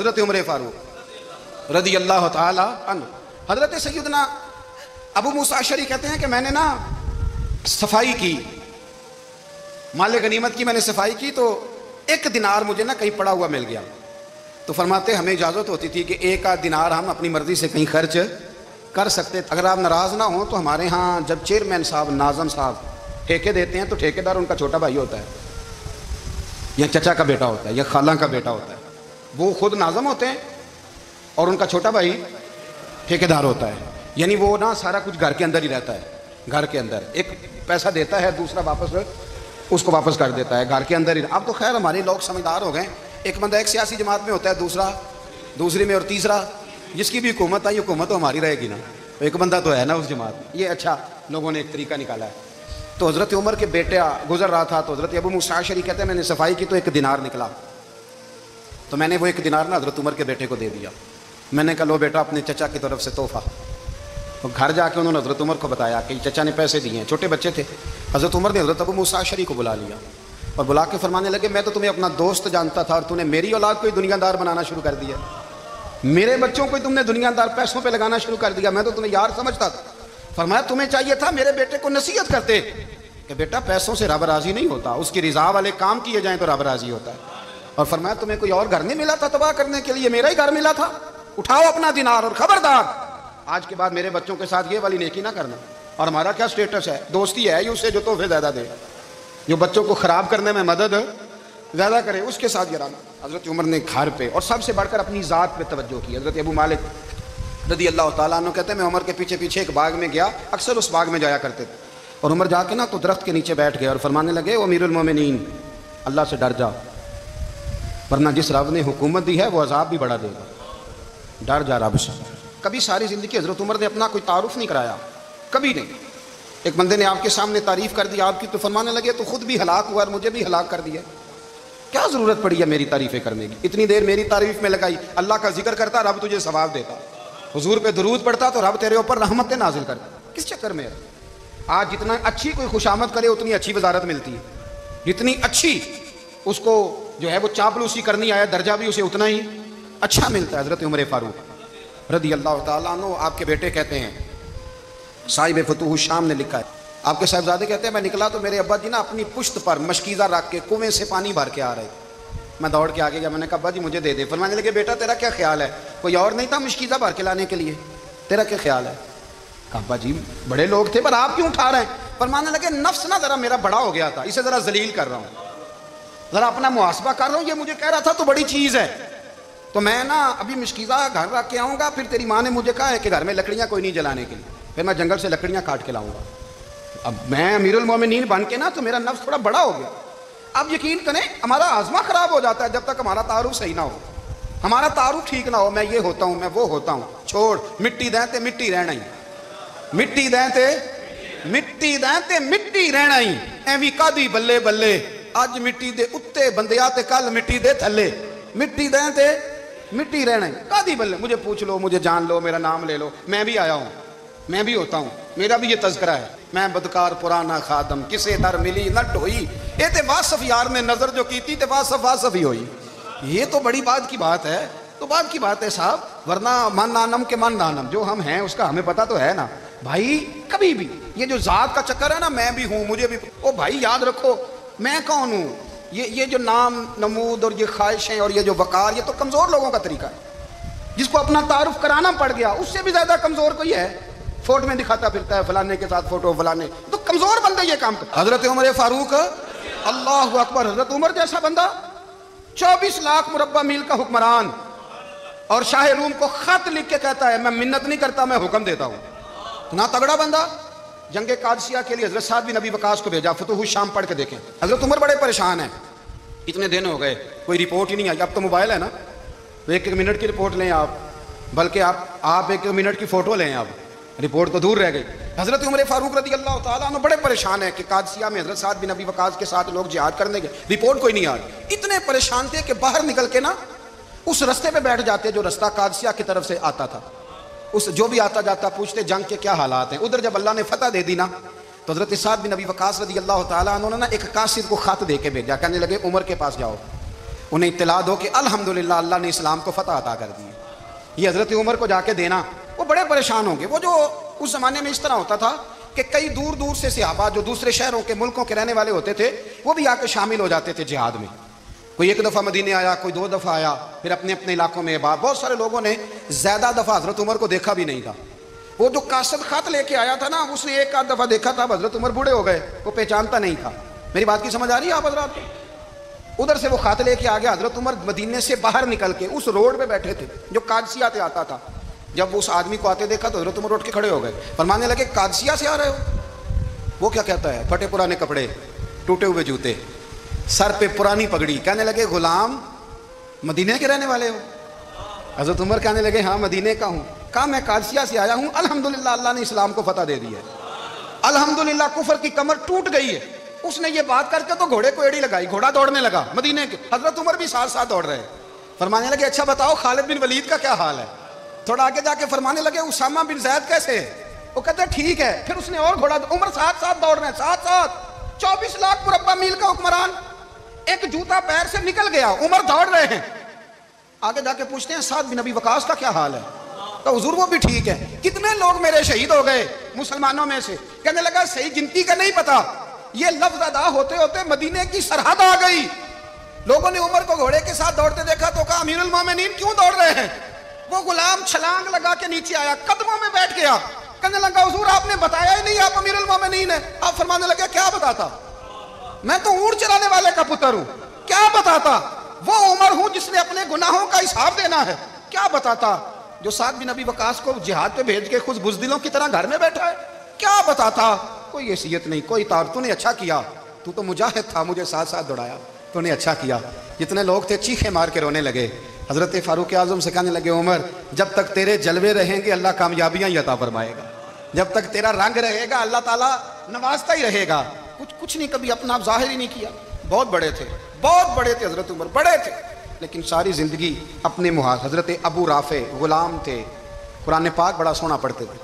حضرت عمر فاروق رضی اللہ تعالی عنہ. حضرت سیدنا ابو موسیٰ اشعری کہتے ہیں کہ میں نے نا صفائی کی، مال غنیمت کی میں نے صفائی کی، تو 1 دینار مجھے نا کہیں پڑا ہوا مل گیا. تو فرماتے ہمیں اجازت ہوتی تھی کہ 1 آدھ دینار ہم اپنی مرضی سے کہیں خرچ کر سکتے. اگر آپ ناراض نہ ہوں تو ہمارے ہاں جب چیئرمین صاحب، ناظم صاحب ٹھیکے دیتے ہیں تو ٹھیکیدار ان کا چھوٹا بھائی ہوتا ہے یا چچا کا بیٹا ہوتا ہے یا خالہ کا بیٹا ہوتا ہے. وہ خود ناظم ہوتے ہیں اور ان کا چھوٹا بھائی ٹھیکیدار ہوتا ہے. یعنی وہ نا سارا کچھ گھر کے اندر ہی رہتا ہے. گھر کے اندر ایک پیسہ دیتا ہے، دوسرا واپس اس کو واپس کر دیتا ہے گھر کے اندر ہی. اب تو خیر ہمارے لوگ سمجھدار ہو گئے. ایک بندہ ایک سیاسی جماعت میں ہوتا ہے، دوسرا دوسری میں، اور تیسرا جس کی بھی حکومت آئی حکومت تو ہماری رہے گی نا، ایک بندہ تو ہے نا اس جماعت میں. یہ اچھا لوگوں نے ایک طریقہ نکالا ہے. تو حضرت عمر کے بیٹے گزر رہا تھا تو حضرت ابو موسیٰ اشعری کہتے ہیں میں نے صفائی کی تو 1 دینار نکلا. تو میں نے وہ 1 دینار نا حضرت عمر کے بیٹے کو دے دیا. میں نے کہا لو بیٹا اپنے چچا کی طرف سے تحفہ. تو گھر جا کے انہوں نے حضرت عمر کو بتایا کہ چچا نے پیسے دیے ہیں. چھوٹے بچے تھے. حضرت عمر نے حضرت ابو موسیٰ اشعری کو بلا لیا اور بلا کے فرمانے لگے میں تو تمہیں اپنا دوست جانتا تھا اور تم نے میری اولاد کو ہی دنیا دار بنانا شروع کر دیا. میرے بچوں کو ہی تم نے دنیا دار پیسوں پہ لگانا شروع کر دیا. میں تو تمہیں یار سمجھتا تھا. فرمایا تمہیں چاہیے تھا میرے بیٹے کو نصیحت کرتے کہ بیٹا پیسوں سے رب راضی نہیں ہوتا، اس کی رضا والے کام کیے جائیں تو رب راضی ہوتا ہے. اور فرمایا تمہیں کوئی اور گھر نہیں ملا تھا تباہ کرنے کے لیے، میرا ہی گھر ملا تھا. اٹھاؤ اپنا دینار اور خبردار آج کے بعد میرے بچوں کے ساتھ یہ والی نیکی نہ کرنا. اور ہمارا کیا سٹیٹس ہے؟ دوستی ہے یہ اس سے جو تحفے زیادہ دے، جو بچوں کو خراب کرنے میں مدد زیادہ کرے، اس کے ساتھ گرانا. حضرت عمر نے گھر پہ اور سب سے بڑھ کر اپنی ذات پہ توجہ کی. حضرت ابو مالک رضی اللہ تعالیٰ عنہ کہتے ہیں میں عمر کے پیچھے پیچھے ایک باغ میں گیا، اکثر اس باغ میں جایا کرتے تھے. اور عمر جا کے نا تو درخت کے نیچے بیٹھ گئے اور فرمانے لگے او امیر المومنین اللہ سے ڈر جا، ورنہ جس رب نے حکومت دی ہے وہ عذاب بھی بڑھا دے گا. ڈر جا رب سے. کبھی ساری زندگی حضرت عمر نے اپنا کوئی تعارف نہیں کرایا، کبھی نہیں. ایک بندے نے آپ کے سامنے تعریف کر دی آپ کی تو فرمانے لگے تو خود بھی ہلاک ہوا اور مجھے بھی ہلاک کر دیا. کیا ضرورت پڑی ہے میری تعریفیں کرنے کی؟ اتنی دیر میری تعریف میں لگائی. اللہ کا ذکر کرتا رب تجھے ثواب دیتا، حضور پہ درود پڑھتا تو رب تیرے اوپر رحمتیں نازل کرتا. کس چکر میں ہے؟ آج جتنا اچھی کوئی خوشامد کرے اتنی اچھی وزارت ملتی ہے، جتنی اچھی اس کو جو ہے وہ چاپلوسی کرنی آیا درجہ بھی اسے اتنا ہی اچھا ملتا ہے. حضرت عمر فاروق رضی اللہ تعالیٰ عنہ آپ کے بیٹے کہتے ہیں، صاحب فتوح الشام نے لکھا ہے، آپ کے صاحبزادے کہتے ہیں میں نکلا تو میرے ابا جی نا اپنی پشت پر مشکیزہ رکھ کے کنویں سے پانی بھر کے آ رہے. میں دوڑ کے آگے گیا، میں نے کہا ابا جی مجھے دے دے. فرمانے لگے بیٹا تیرا کیا خیال ہے؟ کوئی اور نہیں تھا مشکیزہ بھر کے لانے کے لیے؟ تیرا کیا خیال ہے؟ کہا ابا جی بڑے لوگ تھے پر آپ کیوں اٹھا رہے ہیں؟ فرمانے لگے نفس نا ذرا میرا بڑا ہو گیا تھا، اسے ذرا ذلیل کر رہا ہوں، ذرا اپنا محاسبہ کر رہا ہوں. یہ مجھے کہہ رہا تھا تو بڑی چیز ہے، تو میں نا ابھی مشکیزہ گھر رکھ کے آؤں گا، پھر تیری ماں نے مجھے کہا ہے کہ گھر میں لکڑیاں کوئی نہیں جلانے کے لیے، پھر میں جنگل سے لکڑیاں کاٹ کے لاؤں گا. اب میں امیر المومنین بن کے نا تو میرا نفس تھوڑا بڑا ہو گیا. اب یقین کریں ہمارا آزمہ خراب ہو جاتا ہے جب تک ہمارا تعارف صحیح نہ ہو، ہمارا تعارف ٹھیک نہ ہو. میں یہ ہوتا ہوں، میں وہ ہوتا ہوں. چھوڑ مٹی دیں تے مٹی رہنا ہی، مٹی دیں تے مٹی دیں تے مٹی رہنا ہی. ایویں کادی بلے بلے اج مٹی دے اتے بندیا تے کل مٹی دے تھلے. مٹی دیں تے مٹی رہنا ہی. کادی بلے مجھے پوچھ لو، مجھے جان لو، میرا نام لے لو، میں بھی آیا ہوں، میں بھی ہوتا ہوں، میرا بھی یہ تذکرہ ہے. میں بدکار پرانا خادم کسے در ملی نہ ڈھوئی. یہ تے واصف یار نے نظر جو کی تھی تے واصف واصف ہی ہوئی. یہ تو بڑی بات کی بات ہے، تو بات کی بات ہے صاحب. ورنہ من نانم کے من نانم، جو ہم ہیں اس کا ہمیں پتہ تو ہے نا بھائی. کبھی بھی یہ جو ذات کا چکر ہے نا، میں بھی ہوں مجھے بھی، او بھائی یاد رکھو میں کون ہوں. یہ جو نام نمود اور یہ خواہشیں اور یہ جو وقار، یہ تو کمزور لوگوں کا طریقہ ہے. جس کو اپنا تعارف کرانا پڑ گیا اس سے بھی زیادہ کمزور کوئی ہے. فوٹو میں دکھاتا پھرتا ہے فلانے کے ساتھ فوٹو فلانے، تو کمزور بندے یہ کام کرتا. حضرت عمر فاروق اللہ اکبر، حضرت عمر جیسا بندہ 24 لاکھ مربع میل کا حکمران، اور شاہ روم کو خط لکھ کے کہتا ہے میں منت نہیں کرتا میں حکم دیتا ہوں. اتنا تگڑا بندہ. جنگ قادسیہ کے لیے حضرت سعد بن ابی وقاص کو بھیجا، فتوح الشام پڑھ کے دیکھیں. حضرت عمر بڑے پریشان ہیں، اتنے دن ہو گئے کوئی رپورٹ ہی نہیں آئی. اب تو موبائل ہے نا، تو 1 منٹ کی رپورٹ لیں آپ، بلکہ آپ 1 منٹ کی فوٹو لیں، آپ رپورٹ تو دور رہ گئی. حضرت عمر فاروق رضی اللہ تعالیٰ عنہ بڑے پریشان ہیں کہ قادسیہ میں حضرت سعد بن ابی وقاص کے ساتھ لوگ جہاد کرنے گئے، رپورٹ کوئی نہیں آ رہی. اتنے پریشان تھے کہ باہر نکل کے نا اس رستے پہ بیٹھ جاتے جو رستہ قادسیہ کی طرف سے آتا تھا. اس جو بھی آتا جاتا پوچھتے جنگ کے کیا حالات ہیں. ادھر جب اللہ نے فتح دے دی نا تو حضرت سعد بن ابی وقاص رضی اللہ تعالیٰ عنہ نے نا ایک قاصد کو خط دے کے بھیجا. کہنے لگے عمر کے پاس جاؤ انہیں اطلاع دو کہ الحمدللہ اللہ نے اسلام کو فتح عطا کر دی ہے. یہ حضرت عمر کو جا کے دینا, وہ بڑے پریشان ہوں گے. وہ جو اس زمانے میں اس طرح ہوتا تھا کہ کئی دور دور سے صحابہ جو دوسرے شہروں کے ملکوں کے رہنے والے ہوتے تھے وہ بھی آ کے شامل ہو جاتے تھے جہاد میں. کوئی ایک دفعہ مدینے آیا, کوئی 2 دفعہ آیا, پھر اپنے اپنے علاقوں میں. بہت سارے لوگوں نے زیادہ دفعہ حضرت عمر کو دیکھا بھی نہیں تھا. وہ جو قاصد خط لے کے آیا تھا نا, اس نے 1 آدھ دفعہ دیکھا تھا. حضرت عمر بوڑھے ہو گئے, وہ پہچانتا نہیں تھا. میری بات کی سمجھ آ رہی ہے آپ حضرات کو؟ ادھر سے وہ خط لے کے آ گیا. حضرت عمر مدینے سے باہر نکل کے اس روڈ پہ بیٹھے تھے جو قادسیہ سے آتا تھا. جب اس آدمی کو آتے دیکھا تو حضرت عمر اٹھ کے کھڑے ہو گئے, فرمانے لگے قادسیہ سے آ رہے ہو؟ وہ کیا کہتا ہے؟ پھٹے پرانے کپڑے, ٹوٹے ہوئے جوتے, سر پہ پرانی پگڑی. کہنے لگے غلام مدینے کے رہنے والے ہو؟ حضرت عمر کہنے لگے ہاں مدینے کا ہوں. کہا میں قادسیہ سے آیا ہوں, الحمدللہ اللہ نے اسلام کو فتح دے دی ہے, الحمدللہ کفر کی کمر ٹوٹ گئی ہے. اس نے یہ بات کر کے تو گھوڑے کو ایڑی لگائی, گھوڑا دوڑنے لگا مدینے کے. حضرت عمر بھی ساتھ ساتھ دوڑ رہے. فرمانے لگے اچھا بتاؤ خالد بن ولید کا کیا حال ہے؟ تھوڑا آگے جا کے فرمانے لگے اسامہ بن زید کیسے ہے؟ وہ کہتے ہیں ٹھیک ہے. پھر اس نے اور گھوڑا, عمر ساتھ ساتھ دوڑ رہے ہیں, ساتھ ساتھ. 24 لاکھ مربع میل کا حکمران, ایک جوتا پیر سے نکل گیا, عمر دوڑ رہے ہیں. آگے جا کے پوچھتے ہیں سعد بن ابی وقاص کا کیا حال ہے؟ تو حضور وہ بھی ٹھیک ہے. کتنے لوگ میرے شہید ہو گئے مسلمانوں میں سے؟ کہنے لگا صحیح گنتی کا نہیں پتا. یہ لفظ ادا ہوتے ہوتے مدینے کی سرحد آ گئی. لوگوں نے عمر کو گھوڑے کے ساتھ دوڑتے دیکھا تو کہا امیر المومنین کیوں دوڑ رہے ہیں؟ وہ غلام چھلانگ لگا کے نیچے آیا, قدموں میں بیٹھ گیا. کہنے لگا حضور آپ نے بتایا ہی نہیں آپ امیر المومنین ہیں. آپ فرمانے لگے کیا بتاتا؟ میں تو اونٹ چلانے والے کا پتر ہوں, کیا بتاتا؟ وہ عمر ہوں جس نے اپنے گناہوں کا حساب دینا ہے, کیا بتاتا؟ جو سعد بن ابی وقاص کو جہاد پہ بھیج کے خود بزدلوں کی طرح گھر میں بیٹھا ہے, کیا بتاتا؟ کوئی حیثیت نہیں, کوئی تار. تو نے اچھا کیا, تو مجاہد تھا, مجھے ساتھ ساتھ دوڑایا, تو نے اچھا کیا. جتنے لوگ تھے چیخے مار کے رونے لگے. حضرت فاروق اعظم سے کہنے لگے عمر جب تک تیرے جلوے رہیں گے اللہ کامیابیاں ہی عطا فرمائے گا, جب تک تیرا رنگ رہے گا اللہ تعالیٰ نوازتا ہی رہے گا. کچھ نہیں, کبھی اپنا آپ ظاہر ہی نہیں کیا. بہت بڑے تھے, بہت بڑے تھے حضرت عمر, بڑے تھے, لیکن ساری زندگی اپنے محاذ. حضرت ابو رافع غلام تھے, قرآن پاک بڑا سونا پڑھتے تھے.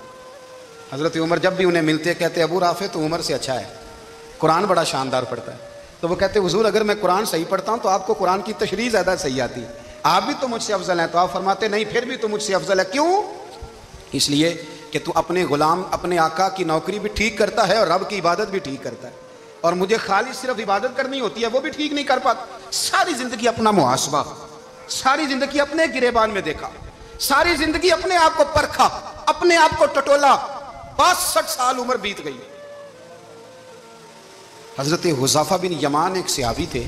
حضرت عمر جب بھی انہیں ملتے کہتے ابو رافع تو عمر سے اچھا ہے, قرآن بڑا شاندار پڑھتا ہے. تو وہ کہتے حضور اگر میں قرآن صحیح پڑھتا ہوں تو آپ کو قرآن کی تشریح زیادہ صحیح آتی ہے, آپ بھی تو مجھ سے افضل ہیں. تو آپ فرماتے نہیں پھر بھی تو مجھ سے افضل ہے. کیوں؟ اس لیے کہ تو اپنے غلام اپنے آقا کی نوکری بھی ٹھیک کرتا ہے اور رب کی عبادت بھی ٹھیک کرتا ہے, اور مجھے خالی صرف عبادت کرنی ہوتی ہے وہ بھی ٹھیک نہیں کر پاتا. ساری زندگی اپنا محاسبہ, ساری زندگی اپنے گریبان میں دیکھا, ساری زندگی اپنے آپ کو پرکھا, اپنے آپ کو ٹٹولا. 62 سال عمر بیت گئی. حضرت حذیفہ بن یمان ایک صحابی تھے,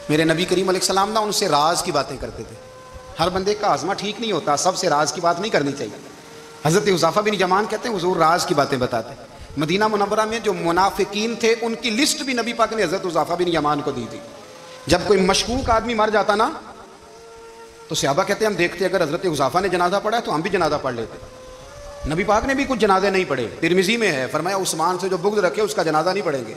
میرے نبی کریم علیہ السلام نا ان سے راز کی باتیں کرتے تھے. ہر بندے کا ہاضمہ ٹھیک نہیں ہوتا, سب سے راز کی بات نہیں کرنی چاہیے. حضرت حذیفہ بن یمان کہتے ہیں حضور راز کی باتیں بتاتے. مدینہ منورہ میں جو منافقین تھے ان کی لسٹ بھی نبی پاک نے حضرت حذیفہ بن یمان کو دی تھی. جب کوئی مشکوک آدمی مر جاتا نا تو صحابہ کہتے ہیں ہم دیکھتے اگر حضرت حذیفہ نے جنازہ پڑھا ہے تو ہم بھی جنازہ پڑھ لیتے. نبی پاک نے بھی کچھ جنازے نہیں پڑھے, ترمذی میں ہے, فرمایا عثمان سے جو بغض رکھے اس کا جنازہ نہیں پڑھیں گے.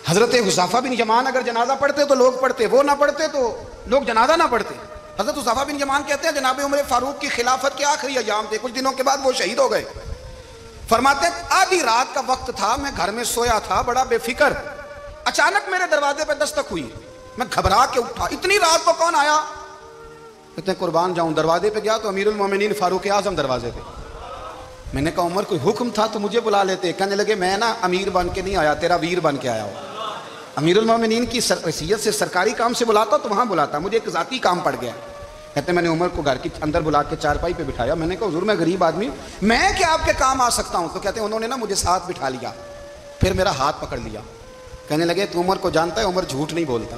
حضرت حذیفہ بن یمان اگر جنازہ پڑھتے تو لوگ پڑھتے, وہ نہ پڑھتے تو لوگ جنازہ نہ پڑھتے. حضرت حذیفہ بن یمان کہتے ہیں جناب عمر فاروق کی خلافت کے آخری ایام تھے, کچھ دنوں کے بعد وہ شہید ہو گئے. فرماتے آدھی رات کا وقت تھا, میں گھر میں سویا تھا بڑا بے فکر, اچانک میرے دروازے پہ دستک ہوئی, میں گھبرا کے اٹھا, اتنی رات کو کون آیا؟ کہتے ہیں قربان جاؤں, دروازے پہ گیا تو امیر المومنین فاروق اعظم دروازے پہ. میں نے کہا عمر کوئی حکم تھا تو مجھے بلا لیتے. کہنے لگے میں نا امیر بن کے نہیں آیا, تیرا ویر بن کے آیا ہوں. امیر المومنین کی حیثیت سے سرکاری کام سے بلاتا تو وہاں بلاتا, مجھے ایک ذاتی کام پڑ گیا. کہتے میں نے عمر کو گھر کے اندر بلا کے چارپائی پہ بٹھایا. میں نے کہا حضور میں غریب آدمی ہوں, میں کیا آپ کے کام آ سکتا ہوں؟ تو کہتے ہیں انہوں نے نا مجھے ساتھ بٹھا لیا, پھر میرا ہاتھ پکڑ لیا. کہنے لگے تو عمر کو جانتا ہے؟ عمر جھوٹ نہیں بولتا.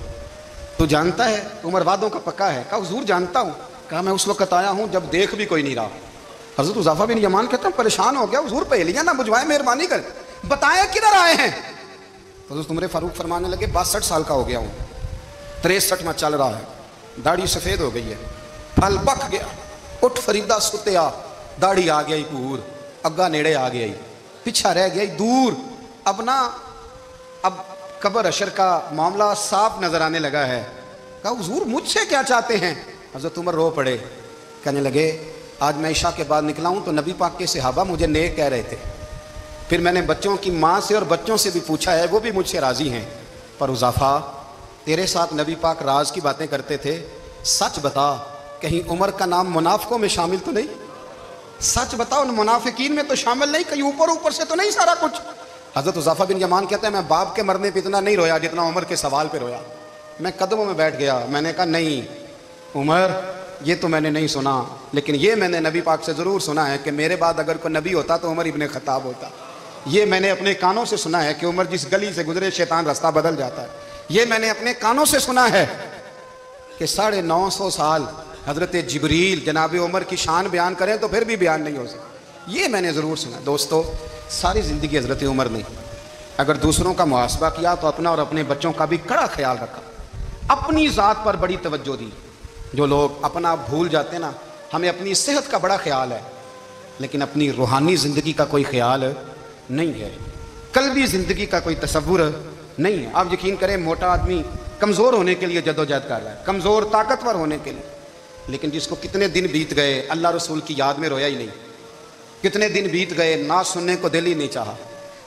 تو جانتا ہے عمر وعدوں کا پکا ہے؟ کہا حضور جانتا ہوں. کہا میں اس وقت آیا ہوں جب دیکھ بھی کوئی نہیں رہا. حضرت حذیفہ بن یمان کہتے ہیں پریشان ہو گیا, حضور پہلیاں نہ بجھوائے, مہربانی کر بتائیں کدھر آئے ہیں. حضرت عمر فاروق فرمانے لگے 62 سال کا ہو گیا ہوں, 63 میں چل رہا ہے, داڑھی سفید ہو گئی ہے, پھل پک گیا, اٹھ فریدہ ستیا, داڑھی آ گئی پور, اگا نیڑے آ گئی, پیچھا رہ گیا دور. اب قبر حشر کا معاملہ صاف نظر آنے لگا ہے. کہا حضور مجھ سے کیا چاہتے ہیں؟ حضرت عمر رو پڑے, کہنے لگے آج میں عشاء کے بعد نکلا ہوں تو نبی پاک کے صحابہ مجھے نیک کہہ رہے تھے, پھر میں نے بچوں کی ماں سے اور بچوں سے بھی پوچھا ہے, وہ بھی مجھ سے راضی ہیں, پر حذیفہ تیرے ساتھ نبی پاک راز کی باتیں کرتے تھے، سچ بتا کہیں عمر کا نام منافقوں میں شامل تو نہیں؟ سچ بتا ان منافقین میں تو شامل نہیں، کہیں اوپر سے تو نہیں سارا کچھ؟ حضرت حذیفہ بن یمان کہتے ہیں میں باپ کے مرنے پہ اتنا نہیں رویا جتنا عمر کے سوال پہ رویا۔ میں قدموں میں بیٹھ گیا، میں نے کہا نہیں عمر، یہ تو میں نے نہیں سنا، لیکن یہ میں نے نبی پاک سے ضرور سنا ہے کہ میرے بعد اگر کوئی نبی ہوتا تو عمر ابن خطاب ہوتا۔ یہ میں نے اپنے کانوں سے سنا ہے کہ عمر جس گلی سے گزرے شیطان راستہ بدل جاتا ہے۔ یہ میں نے اپنے کانوں سے سنا ہے کہ 950 سال حضرت جبریل جناب عمر کی شان بیان کریں تو پھر بھی بیان نہیں ہو سکتا۔ یہ میں نے ضرور سنا۔ دوستو، ساری زندگی حضرت عمر نے اگر دوسروں کا محاسبہ کیا تو اپنا اور اپنے بچوں کا بھی کڑا خیال رکھا، اپنی ذات پر بڑی توجہ دی۔ جو لوگ اپنا بھول جاتے ہیں نا، ہمیں اپنی صحت کا بڑا خیال ہے لیکن اپنی روحانی زندگی کا کوئی خیال نہیں ہے، قلبی زندگی کا کوئی تصور نہیں ہے۔ آپ یقین کریں، موٹا آدمی کمزور ہونے کے لیے جدوجہد کر رہا ہے، کمزور طاقتور ہونے کے لیے، لیکن جس کو کتنے دن بیت گئے اللہ رسول کی یاد میں رویا ہی نہیں، کتنے دن بیت گئے نہ سننے کو دل ہی نہیں چاہا،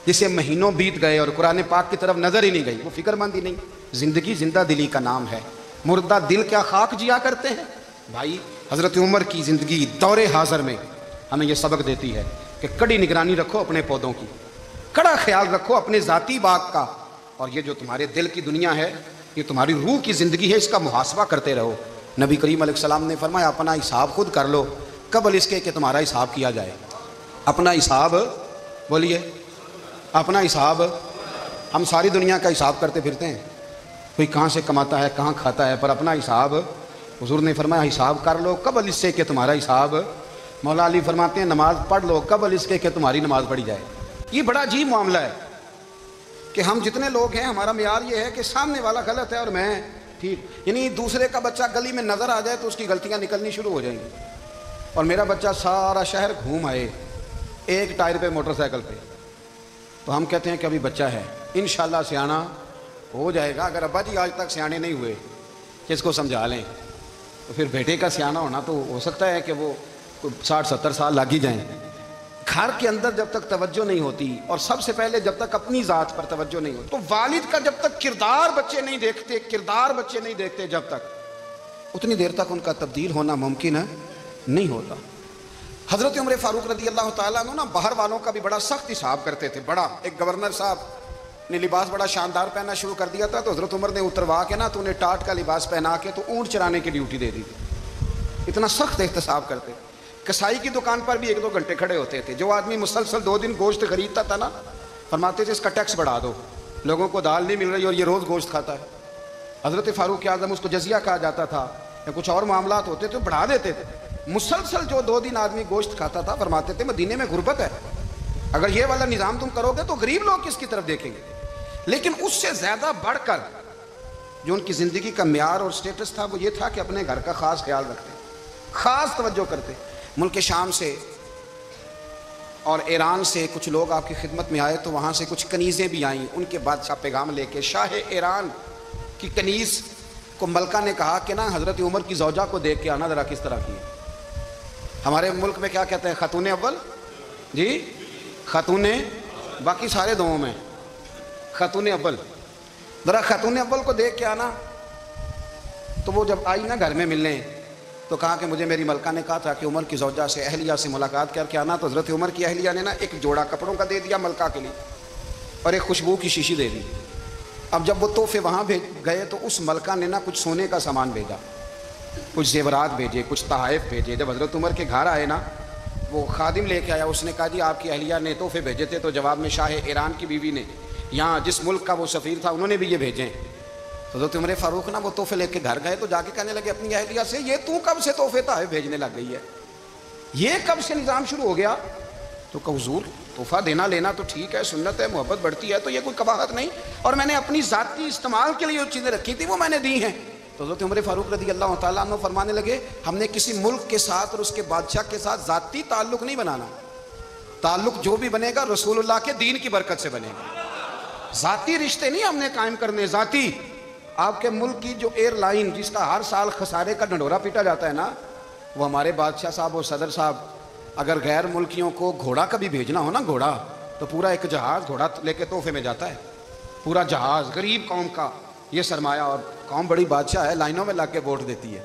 جسے مہینوں بیت گئے اور قرآن پاک کی طرف نظر ہی نہیں گئی، وہ فکر مند ہی نہیں۔ زندگی زندہ دلی کا نام ہے، مردہ دل کیا خاک جیا کرتے ہیں؟ بھائی حضرت عمر کی زندگی دور حاضر میں ہمیں یہ سبق دیتی ہے کہ کڑی نگرانی رکھو اپنے پودوں کی، کڑا خیال رکھو اپنے ذاتی باغ کا، اور یہ جو تمہارے دل کی دنیا ہے، یہ تمہاری روح کی زندگی ہے، اس کا محاسبہ کرتے رہو۔ نبی کریم علیہ السلام نے فرمایا اپنا حساب خود کر لو قبل اس کے کہ تمہارا حساب کیا جائے۔ اپنا حساب، بولیے اپنا حساب۔ ہم ساری دنیا کا حساب کرتے پھرتے ہیں، کوئی کہاں سے کماتا ہے کہاں کھاتا ہے، پر اپنا حساب حضور نے فرمایا حساب کر لو قبل اس سے کہ تمہارا حساب۔ مولا علی فرماتے ہیں نماز پڑھ لو قبل اس کے کہ تمہاری نماز پڑھی جائے۔ یہ بڑا عجیب معاملہ ہے کہ ہم جتنے لوگ ہیں ہمارا معیار یہ ہے کہ سامنے والا غلط ہے اور میں ٹھیک، یعنی دوسرے کا بچہ گلی میں نظر آ جائے تو اس کی غلطیاں نکلنی شروع ہو جائیں گی، اور میرا بچہ سارا شہر گھوم آئے ایک ٹائر پہ موٹر سائیکل پہ، تو ہم کہتے ہیں کہ ابھی بچہ ہے، انشاءاللہ سیانا ہو جائے گا۔ اگر ابا جی آج تک سیانے نہیں ہوئے کس کو سمجھا لیں، تو پھر بیٹے کا سیانا ہونا تو ہو سکتا ہے کہ وہ 60-70 سال لگ ہی جائیں۔ گھر کے اندر جب تک توجہ نہیں ہوتی، اور سب سے پہلے جب تک اپنی ذات پر توجہ نہیں ہوتی، تو والد کا جب تک کردار بچے نہیں دیکھتے جب تک، اتنی دیر تک ان کا تبدیل ہونا ممکن نہیں ہوتا۔ حضرت عمر فاروق رضی اللہ تعالیٰ عنہ نا باہر والوں کا بھی بڑا سخت حساب کرتے تھے۔ بڑا ایک گورنر صاحب نے لباس بڑا شاندار پہننا شروع کر دیا تھا، تو حضرت عمر نے اتروا کے نا تو انہیں ٹاٹ کا لباس پہنا کے تو اونٹ چرانے کی ڈیوٹی دے دی تھی۔ اتنا سخت احتساب کرتے۔ کسائی کی دکان پر بھی 1-2 گھنٹے کھڑے ہوتے تھے۔ جو آدمی مسلسل 2 دن گوشت خریدتا تھا نا، فرماتے تھے اس کا ٹیکس بڑھا دو، لوگوں کو دال نہیں مل رہی اور یہ روز گوشت کھاتا ہے۔ حضرت فاروق اعظم، اس کو جزیہ کہا جاتا تھا، یا کچھ اور معاملات ہوتے تو بڑھا دیتے تھے۔ مسلسل جو 2 دن آدمی گوشت کھاتا تھا، فرماتے تھے مدینے میں غربت ہے، اگر یہ والا نظام تم کرو گے تو غریب لوگ کس کی طرف دیکھیں گے۔ لیکن اس سے زیادہ بڑھ کر جو ان کی زندگی کا معیار اور سٹیٹس تھا وہ یہ تھا کہ اپنے گھر کا خاص خیال رکھتے، خاص توجہ کرتے۔ ملک شام سے اور ایران سے کچھ لوگ آپ کی خدمت میں آئے تو وہاں سے کچھ کنیزیں بھی آئیں، ان کے بادشاہ پیغام لے کے۔ شاہ ایران کی کنیز کو ملکہ نے کہا کہ نا حضرت عمر کی زوجہ کو دیکھ کے آنا ذرا کس طرح کی ہے۔ ہمارے ملک میں کیا کہتے ہیں، خاتون اول، جی خاتون، باقی سارے دونوں میں خاتون اول، ذرا خاتون اول کو دیکھ کے آنا۔ تو وہ جب آئی نا گھر میں ملنے تو کہا کہ مجھے میری ملکہ نے کہا تھا کہ عمر کی زوجہ سے، اہلیہ سے ملاقات کر کے آنا۔ تو حضرت عمر کی اہلیہ نے نا ایک جوڑا کپڑوں کا دے دیا ملکہ کے لیے، اور ایک خوشبو کی شیشی دے دی۔ اب جب وہ تحفے وہاں بھیج گئے تو اس ملکہ نے نا کچھ سونے کا سامان بھیجا، کچھ زیورات بھیجے، کچھ تحائف بھیجے۔ جب حضرت عمر کے گھر آئے نا، وہ خادم لے کے آیا، اس نے کہا جی آپ کی اہلیہ نے تحفے بھیجے تھے، تو جواب میں شاہ ایران کی بیوی نے، یہاں جس ملک کا وہ سفیر تھا، انہوں نے بھی یہ بھیجے۔ تو حضرت عمر فاروق نا وہ تحفے لے کے گھر گئے تو جا کے کہنے لگے اپنی اہلیہ سے، یہ تو کب سے تحفے تحائف بھیجنے لگ گئی ہے، یہ کب سے نظام شروع ہو گیا؟ تو کہ حضور تحفہ دینا لینا تو ٹھیک ہے، سنت ہے، محبت بڑھتی ہے، تو یہ کوئی قباحت نہیں، اور میں نے اپنی ذاتی استعمال کے لیے جو چیزیں رکھی تھی وہ میں نے دی ہیں۔ تو حضرت عمر فاروق رضی اللہ تعالیٰ عنہ فرمانے لگے ہم نے کسی ملک کے ساتھ اور اس کے بادشاہ کے ساتھ ذاتی تعلق نہیں بنانا، تعلق جو بھی بنے گا رسول اللہ کے دین کی برکت سے بنے گا، ذاتی رشتے نہیں ہم نے قائم کرنے، ذاتی۔ آپ کے ملک کی جو ایئر لائن جس کا ہر سال خسارے کا ڈنڈورا پیٹا جاتا ہے نا، وہ ہمارے بادشاہ صاحب اور صدر صاحب اگر غیر ملکیوں کو گھوڑا کبھی بھیجنا ہو نا، گھوڑا، تو پورا ایک جہاز گھوڑا لے کے تحفے میں جاتا ہے، پورا جہاز غریب قوم کا، یہ سرمایہ، اور قوم بڑی بادشاہ ہے، لائنوں میں لگ کے ووٹ دیتی ہے.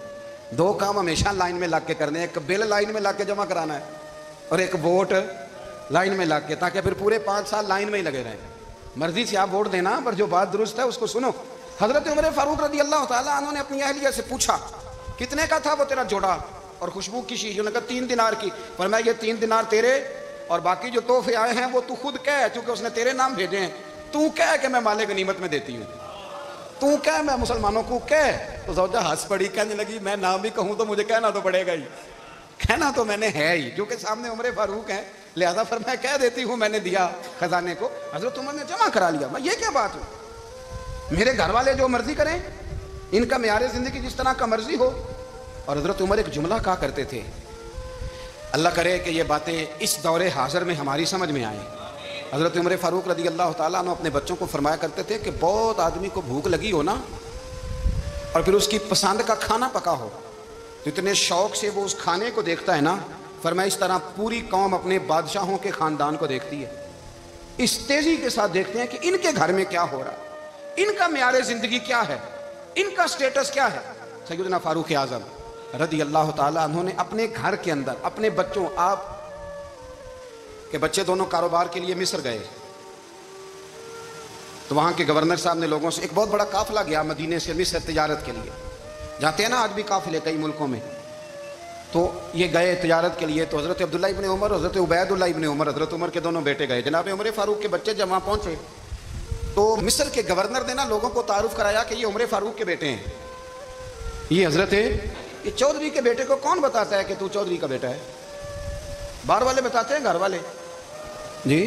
دو کام ہمیشہ لائن میں لگ کے کرنے ہیں، ایک بل لائن میں لگ کے جمع کرانا ہے اور ایک ووٹ لائن میں لگ کے، تاکہ پھر پورے 5 سال لائن میں ہی لگے رہیں. مرضی سے آپ ووٹ دینا، پر جو بات درست ہے اس کو سنو. حضرت عمر فاروق رضی اللہ تعالیٰ عنہ نے اپنی اہلیہ سے پوچھا کتنے کا تھا وہ تیرا جوڑا اور خوشبو کی شیشی؟ انہوں نے کہا 3 دینار کی. فرمایا یہ 3 دینار تیرے اور باقی جو تحفے آئے ہیں وہ تو خود کہہ، چونکہ اس نے تیرے نام بھیجے ہیں. تو کہہ کہ میں مال غنیمت میں دیتی ہوں، تو کہہ میں مسلمانوں کو کہہ. تو زوجہ ہنس پڑی، کہنے لگی میں نام بھی کہوں تو مجھے کہنا تو پڑے گا ہی، کہنا تو میں نے ہے ہی، جو کہ سامنے عمر فاروق ہیں، لہذا فرمایا کہہ دیتی ہوں میں نے دیا خزانے کو. حضرت عمر نے جمع کرا لیا. میں یہ کیا بات ہو، میرے گھر والے جو مرضی کریں، ان کا معیار زندگی جس طرح کا مرضی ہو. اور حضرت عمر ایک جملہ کہا کرتے تھے، اللہ کرے کہ یہ باتیں اس دور حاضر میں ہماری سمجھ میں آئیں. حضرت عمر فاروق رضی اللہ تعالیٰ عنہ اپنے بچوں کو فرمایا کرتے تھے کہ بہت آدمی کو بھوک لگی ہو نا، اور پھر اس کی پسند کا کھانا پکا ہو تو اتنے شوق سے وہ اس کھانے کو دیکھتا ہے نا، فرمایا اس طرح پوری قوم اپنے بادشاہوں کے خاندان کو دیکھتی ہے، اس تیزی کے ساتھ دیکھتے ہیں کہ ان کے گھر میں کیا ہو رہا ہے، ان کا معیار زندگی کیا ہے، ان کا سٹیٹس کیا ہے. سیدنا فاروق اعظم رضی اللہ تعالیٰ عنہ نے اپنے گھر کے اندر اپنے بچوں، آپ کے بچے دونوں کاروبار کے لیے مصر گئے تو وہاں کے گورنر صاحب نے لوگوں سے، ایک بہت بڑا قافلہ گیا مدینے سے مصر تجارت کے لیے، جاتے ہیں نا آج بھی قافلے کئی ملکوں میں، تو یہ گئے تجارت کے لیے. تو حضرت عبداللہ ابن عمر، حضرت عبید اللہ ابن عمر، حضرت عمر کے دونوں بیٹے گئے. جناب عمر فاروق کے بچے جب وہاں پہنچے تو مصر کے گورنر نے نا لوگوں کو تعارف کرایا کہ یہ عمر فاروق کے بیٹے ہیں، یہ حضرت یہ چودھری کے بیٹے کو کون بتاتا ہے کہ تو چودھری کا بیٹا ہے؟ باہر والے بتاتے ہیں، گھر والے جی.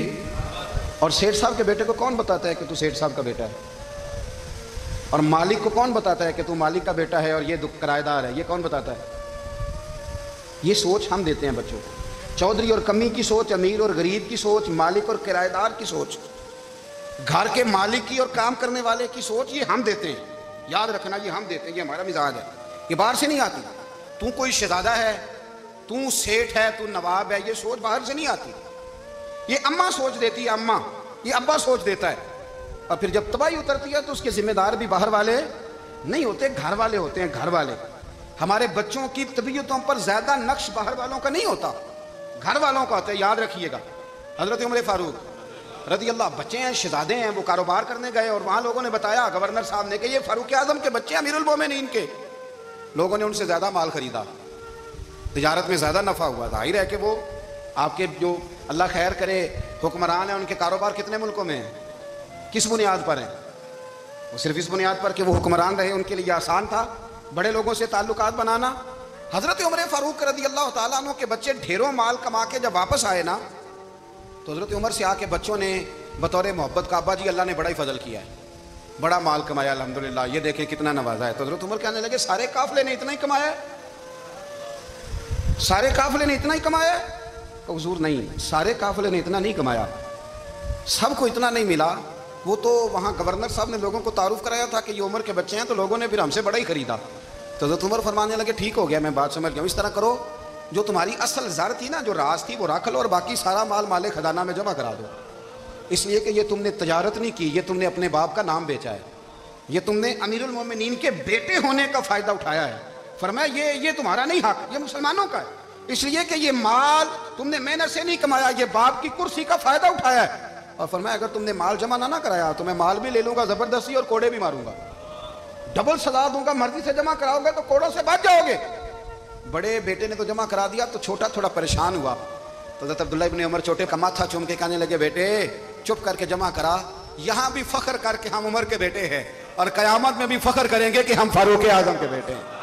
اور سیٹھ صاحب کے بیٹے کو کون بتاتا ہے کہ تو سیٹھ صاحب کا بیٹا ہے؟ اور مالک کو کون بتاتا ہے کہ تو مالک کا بیٹا ہے اور یہ کرایہ دار ہے؟ یہ کون بتاتا ہے؟ یہ سوچ ہم دیتے ہیں بچوں کو. چودھری اور کمی کی سوچ، امیر اور غریب کی سوچ، مالک اور کرایہ دار کی سوچ، گھر کے مالک کی اور کام کرنے والے کی سوچ، یہ ہم دیتے ہیں. یاد رکھنا یہ ہم دیتے ہیں، یہ ہمارا مزاج ہے، یہ باہر سے نہیں آتی. تو کوئی شہزادہ ہے، تو سیٹھ ہے، تو نواب ہے، یہ سوچ باہر سے نہیں آتی. یہ اماں سوچ دیتی ہے، اماں، یہ ابا سوچ دیتا ہے. اور پھر جب تباہی اترتی ہے تو اس کے ذمہ دار بھی باہر والے نہیں ہوتے، گھر والے ہوتے ہیں. گھر والے ہمارے بچوں کی طبیعتوں پر زیادہ نقش باہر والوں کا نہیں ہوتا، گھر والوں کا ہوتا ہے. یاد رکھیے گا. حضرت عمر فاروق رضی اللہ، بچے ہیں، شہزادے ہیں، وہ کاروبار کرنے گئے اور وہاں لوگوں نے بتایا گورنر صاحب نے کہ یہ فاروق اعظم کے بچے امیر المومنین کے. لوگوں نے ان سے زیادہ مال خریدا، تجارت میں زیادہ نفع ہوا. ظاہر ہے کہ وہ آپ کے جو اللہ خیر کرے حکمران ہیں، ان کے کاروبار کتنے ملکوں میں ہیں، کس بنیاد پر ہیں؟ وہ صرف اس بنیاد پر کہ وہ حکمران رہے، ان کے لیے آسان تھا بڑے لوگوں سے تعلقات بنانا. حضرت عمر فاروق رضی اللہ تعالیٰ عنہ کے بچے ڈھیروں مال کما کے جب واپس آئے نا، تو حضرت عمر سے آ کے بچوں نے بطور محبت کا، ابا جی اللہ نے بڑا ہی فضل کیا ہے، بڑا مال کمایا الحمدللہ، یہ دیکھیں کتنا نوازا ہے. تو حضرت عمر کہنے لگے سارے قافلے نے اتنا ہی کمایا ہے؟ سارے قافلے نے اتنا ہی کمایا ہے؟ کہ حضور نہیں، سارے قافلے نے اتنا نہیں کمایا، سب کو اتنا نہیں ملا. وہ تو وہاں گورنر صاحب نے لوگوں کو تعارف کرایا تھا کہ یہ عمر کے بچے ہیں، تو لوگوں نے پھر ہم سے بڑا ہی خریدا. تو حضرت عمر فرمانے لگے ٹھیک ہو گیا، میں بات سمجھ گیا ہوں، اس طرح کرو جو تمہاری اصل زر تھی نا، جو راز تھی، وہ رکھ لو اور باقی سارا مال مال خزانہ میں جمع کرا دو. اس لیے کہ یہ تم نے تجارت نہیں کی، یہ تم نے اپنے باپ کا نام بیچا ہے، یہ تم نے امیر المومنین کے بیٹے ہونے کا فائدہ اٹھایا ہے. فرمایا یہ تمہارا نہیں حق، یہ مسلمانوں کا ہے، اس لیے کہ یہ مال تم نے محنت سے نہیں کمایا، یہ باپ کی کرسی کا فائدہ اٹھایا ہے. اور فرمایا اگر تم نے مال جمع نہ کرایا تو میں مال بھی لے لوں گا زبردستی اور کوڑے بھی ماروں گا، ڈبل سزا دوں گا. مرضی سے جمع کراؤ گے تو کوڑوں سے بچ جاؤ گے. بڑے بیٹے نے تو جمع کرا دیا تو چھوٹا تھوڑا پریشان ہوا. تو حضرت عبداللہ ابن عمر چھوٹے کا ماتھا چوم کے کہنے لگے بیٹے چپ کر کے جمع کرا، یہاں بھی فخر کر کے ہم عمر کے بیٹے ہیں اور قیامت میں بھی فخر کریں گے کہ ہم فاروق اعظم کے بیٹے ہیں.